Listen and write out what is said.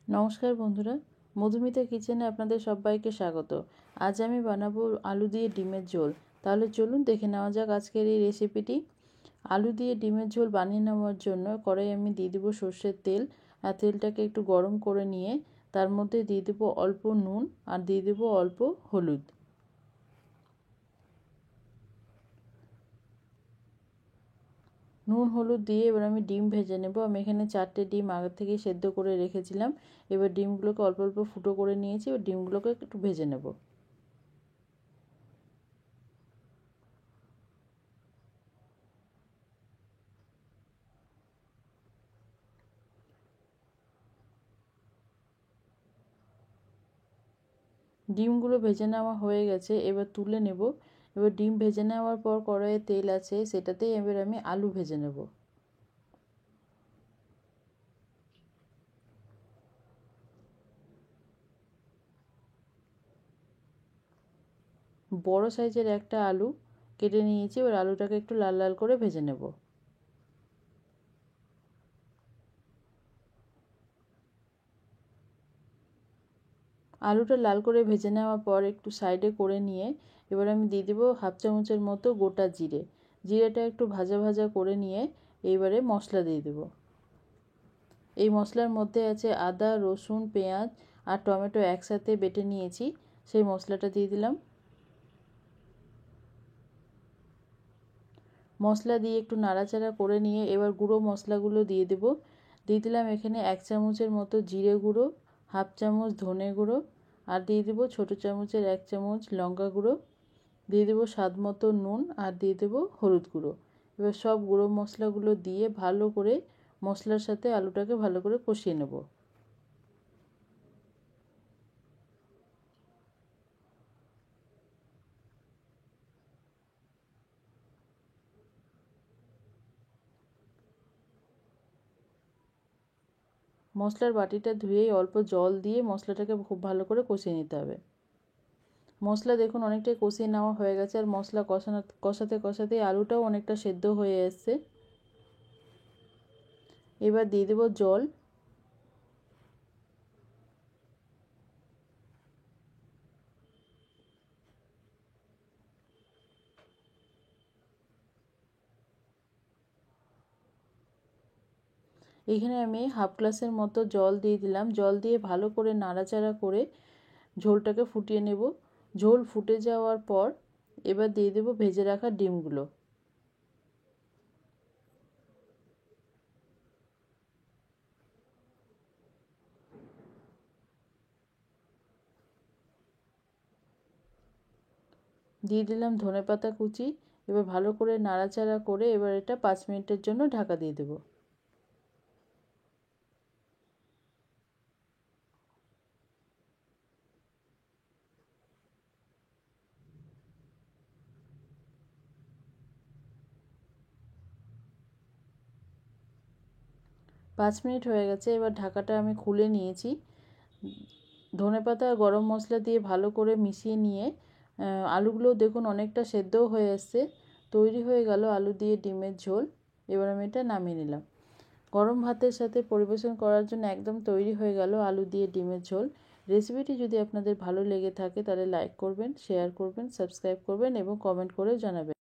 নমস্কার বন্ধুরা, মধুমিতা কিচেনে আপনাদের সবাইকে স্বাগত। আজ আমি বানাবো আলু দিয়ে ডিমের ঝোল। তাহলে চলুন দেখে নেওয়া যাক আজকের এই রেসিপিটি। আলু দিয়ে ডিমের ঝোল বানিয়ে নেওয়ার জন্য কড়াই আমি দিয়ে দেবো সর্ষের তেল। আর তেলটাকে একটু গরম করে নিয়ে তার মধ্যে দিয়ে দেবো অল্প নুন আর দিয়ে দেবো অল্প হলুদ। নুন হলুদ দিয়ে এবার আমি ডিম ভেজে নেব। আমি এখানে 4টে ডিম আগে থেকেই সেদ্ধ করে রেখেছিলাম। এবার ডিমগুলোকে অল্প অল্প ফুটো করে নিয়েছি। এবার ডিমগুলোকে একটু ভেজে নেব। ডিমগুলো ভেজে নেওয়া হয়ে গেছে, এবার তুলে নেব। এবার ডিম ভেজে নেওয়ার পর কড়াইয়ে তেল আছে, সেটাতেই এবার আমি আলু ভেজে নেব। বড় সাইজের একটা আলু কেটে নিয়েছি। এবার আলুটাকে একটু লাল লাল করে ভেজে নেব। আলুটা লাল করে ভেজে নেওয়ার পর একটু সাইডে করে নিয়ে এবার আমি দিয়ে দেবো হাফ চামচের মতো গোটা জিরে। জিরেটা একটু ভাজা ভাজা করে নিয়ে এইবারে মশলা দিয়ে দেবো। এই মশলার মধ্যে আছে আদা, রসুন, পেঁয়াজ আর টমেটো একসাথে বেটে নিয়েছি, সেই মশলাটা দিয়ে দিলাম। মশলা দিয়ে একটু নাড়াচাড়া করে নিয়ে এবার গুঁড়ো মশলাগুলো দিয়ে দেব। দিয়ে দিলাম এখানে 1 চামচের মতো জিরে গুঁড়ো, হাফ চামচ ধনে গুঁড়ো আর দিয়ে দেবো ছোটো চামচের 1 চামচ লঙ্কা গুঁড়ো, দিয়ে দেবো স্বাদ মতো নুন আর দিয়ে দেবো হলুদ গুঁড়ো। এবার সব গুঁড়ো মশলাগুলো দিয়ে ভালো করে মশলার সাথে আলুটাকে ভালো করে কষিয়ে নেব। মশলার বাটিটা ধুয়েই অল্প জল দিয়ে মশলাটাকে খুব ভালো করে কষিয়ে নিতে হবে। মশলা দেখুন অনেকটাই কষিয়ে নেওয়া হয়ে গেছে, আর মশলা কষাতে কষাতেই আলুটাও অনেকটা সেদ্ধ হয়ে এসছে। এবার দিয়ে দেবো জল। এখানে আমি হাফ গ্লাসের মতো জল দিয়ে দিলাম। জল দিয়ে ভালো করে নাড়াচাড়া করে ঝোলটাকে ফুটিয়ে নেব। ঝোল ফুটে যাওয়ার পর এবার দিয়ে দেবো ভেজে রাখা ডিমগুলো। দিয়ে দিলাম ধনেপাতা কুচি। এবার ভালো করে নাড়াচাড়া করে এবার এটা 5 মিনিটের জন্য ঢাকা দিয়ে দেবো। 5 মিনিট হয়ে গেছে, এবার ঢাকাটা আমি খুলে নিয়েছি। ধনেপাতা আর গরম মশলা দিয়ে ভালো করে মিশিয়ে নিয়ে আলুগুলো দেখুন অনেকটা সেদ্ধও হয়ে এসছে। তৈরি হয়ে গেল আলু দিয়ে ডিমের ঝোল। এবার আমি এটা নামিয়ে নিলাম। গরম ভাতের সাথে পরিবেশন করার জন্য একদম তৈরি হয়ে গেল আলু দিয়ে ডিমের ঝোল। রেসিপিটি যদি আপনাদের ভালো লেগে থাকে তাহলে লাইক করবেন, শেয়ার করবেন, সাবস্ক্রাইব করবেন এবং কমেন্ট করে জানাবেন।